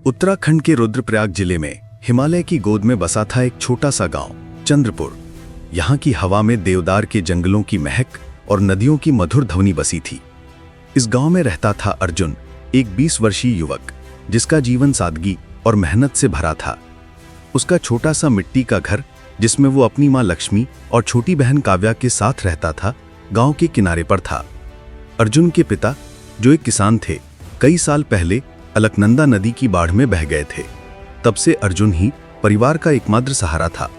उत्तराखंड के रुद्रप्रयाग जिले में हिमालय की गोद में बसा था एक छोटा सा गांव चंद्रपुर। यहाँ की हवा में देवदार के जंगलों की महक और नदियों की मधुर ध्वनि बसी थी। इस गांव में रहता था अर्जुन, एक 20 वर्षीय युवक जिसका जीवन सादगी और मेहनत से भरा था। उसका छोटा सा मिट्टी का घर, जिसमें वो अपनी माँ लक्ष्मी और छोटी बहन काव्या के साथ रहता था, गांव के किनारे पर था। अर्जुन के पिता, जो एक किसान थे, कई साल पहले अलकनंदा नदी की बाढ़ में बह गए थे। तब से अर्जुन ही परिवार का एकमात्र सहारा था।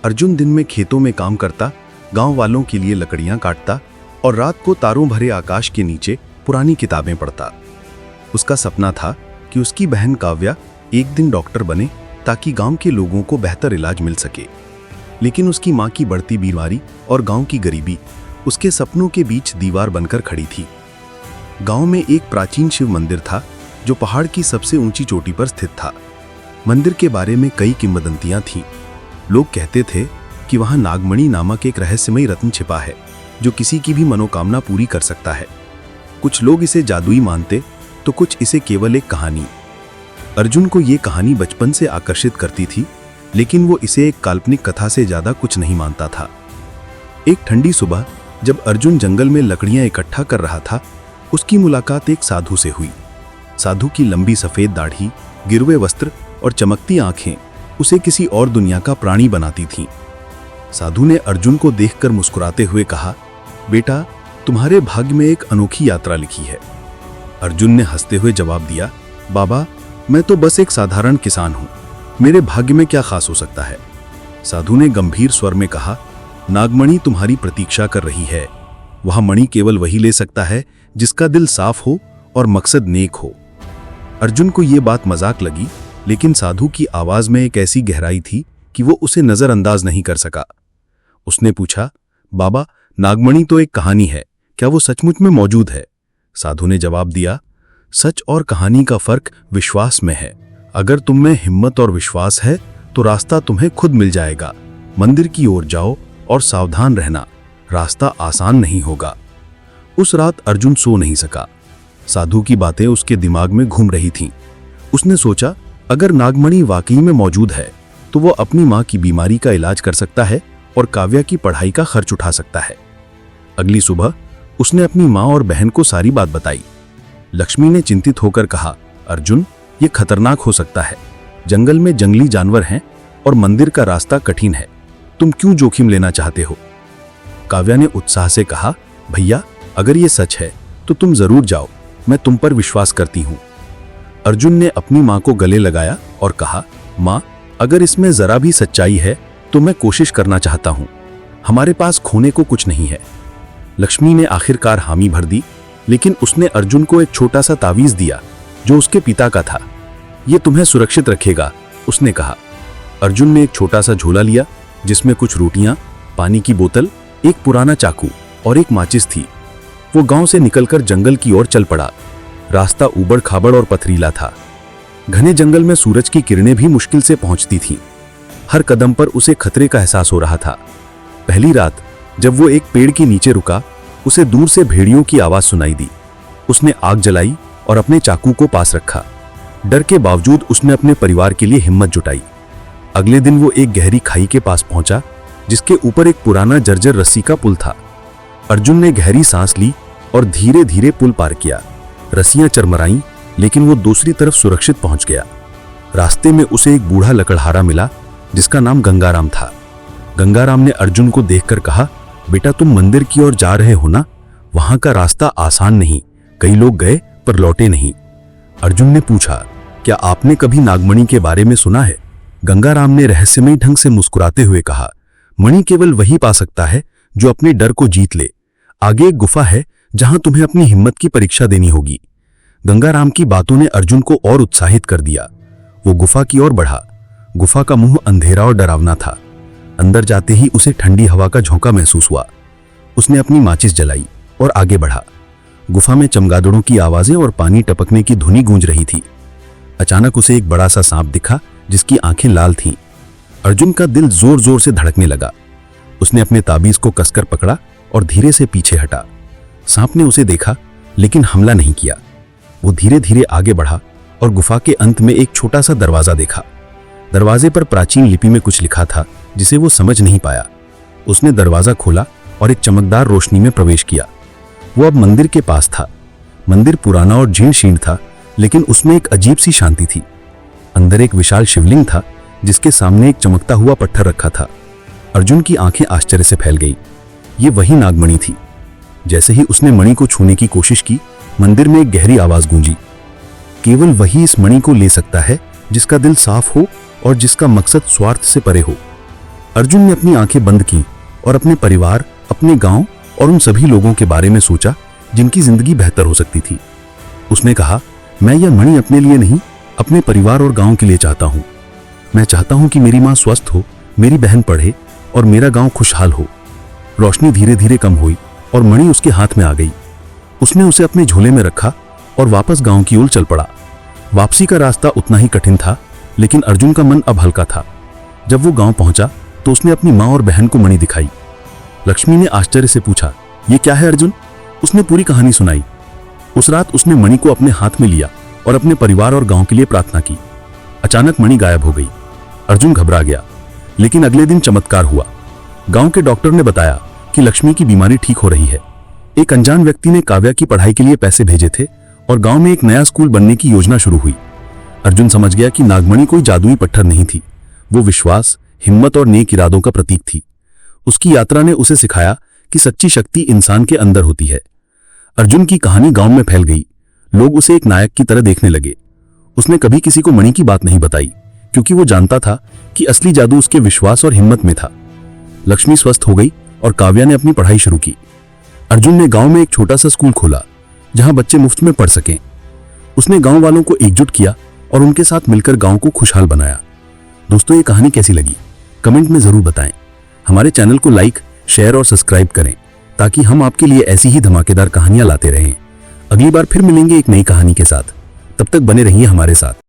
अर्जुन दिन में खेतों में काम करता, गांव वालों के लिए लकड़ियां काटता और रात को तारों भरे आकाश के नीचे पुरानी किताबें पढ़ता। उसका सपना था कि उसकी बहन काव्या एक दिन डॉक्टर बने ताकि गांव के लोगों को बेहतर इलाज मिल सके। लेकिन उसकी मां की बढ़ती बीमारी और गांव की गरीबी उसके सपनों के बीच दीवार बनकर खड़ी थी। गांव में एक प्राचीन शिव मंदिर था जो पहाड़ की सबसे ऊंची चोटी पर स्थित था। मंदिर के बारे में कई किंवदंतियां थीं। लोग कहते थे कि वहां नागमणि नामक एक रहस्यमयी रत्न छिपा है जो किसी की भी मनोकामना पूरी कर सकता है। कुछ लोग इसे जादुई मानते तो कुछ इसे केवल एक कहानी। अर्जुन को ये कहानी बचपन से आकर्षित करती थी, लेकिन वो इसे एक काल्पनिक कथा से ज्यादा कुछ नहीं मानता था। एक ठंडी सुबह जब अर्जुन जंगल में लकड़ियां इकट्ठा कर रहा था, उसकी मुलाकात एक साधु से हुई। साधु की लंबी सफेद दाढ़ी, गिरवे वस्त्र और चमकती आंखें उसे किसी और दुनिया का प्राणी बनाती थीं। साधु ने अर्जुन को देखकर मुस्कुराते हुए कहा, बेटा, तुम्हारे भाग्य में एक अनोखी यात्रा लिखी है। अर्जुन ने हंसते हुए जवाब दिया, बाबा, मैं तो बस एक साधारण किसान हूं, मेरे भाग्य में क्या खास हो सकता है। साधु ने गंभीर स्वर में कहा, नागमणि तुम्हारी प्रतीक्षा कर रही है। वह मणि केवल वही ले सकता है जिसका दिल साफ हो और मकसद नेक हो। अर्जुन को यह बात मजाक लगी, लेकिन साधु की आवाज में एक ऐसी गहराई थी कि वो उसे नजरअंदाज नहीं कर सका। उसने पूछा, बाबा, नागमणि तो एक कहानी है, क्या वो सचमुच में मौजूद है? साधु ने जवाब दिया, सच और कहानी का फर्क विश्वास में है। अगर तुम में हिम्मत और विश्वास है तो रास्ता तुम्हें खुद मिल जाएगा। मंदिर की ओर जाओ और सावधान रहना, रास्ता आसान नहीं होगा। उस रात अर्जुन सो नहीं सका। साधु की बातें उसके दिमाग में घूम रही थीं। उसने सोचा, अगर नागमणि वाकई में मौजूद है तो वो अपनी मां की बीमारी का इलाज कर सकता है और काव्या की पढ़ाई का खर्च उठा सकता है। अगली सुबह उसने अपनी मां और बहन को सारी बात बताई। लक्ष्मी ने चिंतित होकर कहा, अर्जुन, ये खतरनाक हो सकता है। जंगल में जंगली जानवर हैं और मंदिर का रास्ता कठिन है। तुम क्यों जोखिम लेना चाहते हो? काव्या ने उत्साह से कहा, भैया, अगर ये सच है तो तुम जरूर जाओ, मैं तुम पर विश्वास करती हूं। अर्जुन ने अपनी मां को गले लगाया और कहा, मां, अगर इसमें जरा भी सच्चाई है तो मैं कोशिश करना चाहता हूं। हमारे पास खोने को कुछ नहीं है। लक्ष्मी ने आखिरकार हामी भर दी, लेकिन उसने अर्जुन को एक छोटा सा तावीज दिया जो उसके पिता का था। यह तुम्हें सुरक्षित रखेगा, उसने कहा। अर्जुन ने एक छोटा सा झोला लिया जिसमें कुछ रोटियां, पानी की बोतल, एक पुराना चाकू और एक माचिस थी। वो गांव से निकलकर जंगल की ओर चल पड़ा। रास्ता ऊबड़ खाबड़ और पथरीला था। घने जंगल में सूरज की किरणें भी मुश्किल से पहुंचती थीं। हर कदम पर उसे खतरे का एहसास हो रहा था। पहली रात जब वो एक पेड़ के नीचे रुका, उसे दूर से भेड़ियों की आवाज सुनाई दी। उसने आग जलाई और अपने चाकू को पास रखा। डर के बावजूद उसने अपने परिवार के लिए हिम्मत जुटाई। अगले दिन वो एक गहरी खाई के पास पहुंचा जिसके ऊपर एक पुराना जर्जर रस्सी का पुल था। अर्जुन ने गहरी सांस ली और धीरे धीरे पुल पार किया। रस्सियां चरमराईं, लेकिन वो दूसरी तरफ सुरक्षित पहुंच गया। रास्ते में उसे एक बूढ़ा लकड़हारा मिला जिसका नाम गंगाराम था। गंगाराम ने अर्जुन को देखकर कहा, बेटा, तुम मंदिर की ओर जा रहे हो ना? वहां का रास्ता आसान नहीं, कई लोग गए पर लौटे नहीं। अर्जुन ने पूछा, क्या आपने कभी नागमणि के बारे में सुना है? गंगाराम ने रहस्यमयी ढंग से मुस्कुराते हुए कहा, मणि केवल वही पा सकता है जो अपने डर को जीत ले। आगे एक गुफा है जहां तुम्हें अपनी हिम्मत की परीक्षा देनी होगी। गंगाराम की बातों ने अर्जुन को और उत्साहित कर दिया। वो गुफा की ओर बढ़ा। गुफा का मुंह अंधेरा और डरावना था। अंदर जाते ही उसे ठंडी हवा का झोंका महसूस हुआ। उसने अपनी माचिस जलाई और आगे बढ़ा। गुफा में चमगादड़ों की आवाजें और पानी टपकने की धुनी गूंज रही थी। अचानक उसे एक बड़ा सा सांप दिखा जिसकी आंखें लाल थीं। अर्जुन का दिल जोर जोर से धड़कने लगा। उसने अपने ताबीज को कसकर पकड़ा और धीरे से पीछे हटा। सांप ने उसे देखा लेकिन हमला नहीं किया। वो धीरे धीरे आगे बढ़ा और गुफा के अंत में एक छोटा सा दरवाजा देखा। दरवाजे पर प्राचीन लिपि में कुछ लिखा था जिसे वो समझ नहीं पाया। उसने दरवाजा खोला और एक चमकदार रोशनी में प्रवेश किया। वो अब मंदिर के पास था। मंदिर पुराना और जीर्ण शीर्ण था, लेकिन उसमें एक अजीब सी शांति थी। अंदर एक विशाल शिवलिंग था जिसके सामने एक चमकता हुआ पत्थर रखा था। अर्जुन की आंखें आश्चर्य से फैल गई। ये वही नागमणि थी। जैसे ही उसने मणि को छूने की कोशिश की, मंदिर में एक गहरी आवाज गूंजी, केवल वही इस मणि को ले सकता है जिसका दिल साफ हो और जिसका मकसद स्वार्थ से परे हो। अर्जुन ने अपनी आंखें बंद की और अपने परिवार, अपने गांव और उन सभी लोगों के बारे में सोचा जिनकी जिंदगी बेहतर हो सकती थी। उसने कहा, मैं यह मणि अपने लिए नहीं, अपने परिवार और गांव के लिए चाहता हूं। मैं चाहता हूं कि मेरी मां स्वस्थ हो, मेरी बहन पढ़े और मेरा गांव खुशहाल हो। रोशनी धीरे धीरे कम हुई और मणि उसके हाथ में आ गई। उसने उसे अपने झोले में रखा और वापस गांव की ओर चल पड़ा। वापसी का रास्ता उतना ही कठिन था, लेकिन अर्जुन का मन अब हल्का था। जब वो गांव पहुंचा तो उसने अपनी मां और बहन को मणि दिखाई। लक्ष्मी ने आश्चर्य से पूछा, ये क्या है अर्जुन? उसने पूरी कहानी सुनाई। उस रात उसने मणि को अपने हाथ में लिया और अपने परिवार और गांव के लिए प्रार्थना की। अचानक मणि गायब हो गई। अर्जुन घबरा गया, लेकिन अगले दिन चमत्कार हुआ। गांव के डॉक्टर ने बताया कि लक्ष्मी की बीमारी ठीक हो रही है। एक अनजान व्यक्ति ने काव्या की पढ़ाई के लिए पैसे भेजे थे और गांव में एक नया स्कूल बनने की योजना शुरू हुई। अर्जुन समझ गया कि नागमणि कोई जादुई पत्थर नहीं थी, वो विश्वास, हिम्मत और नेक इरादों का प्रतीक थी। उसकी यात्रा ने उसे सिखाया कि सच्ची शक्ति इंसान के अंदर होती है। अर्जुन की कहानी गांव में फैल गई। लोग उसे एक नायक की तरह देखने लगे। उसने कभी किसी को मणि की बात नहीं बताई, क्योंकि वो जानता था कि असली जादू उसके विश्वास और हिम्मत में था। लक्ष्मी स्वस्थ हो गई और काव्या ने अपनी पढ़ाई शुरू की। अर्जुन ने गांव में एक छोटा सा स्कूल खोला जहां बच्चे मुफ्त में पढ़ सकें। उसने गांव वालों को एकजुट किया और उनके साथ मिलकर गांव को खुशहाल बनाया। दोस्तों, ये कहानी कैसी लगी कमेंट में जरूर बताएं। हमारे चैनल को लाइक, शेयर और सब्सक्राइब करें ताकि हम आपके लिए ऐसी ही धमाकेदार कहानियां लाते रहें। अगली बार फिर मिलेंगे एक नई कहानी के साथ। तब तक बने रहिए हमारे साथ।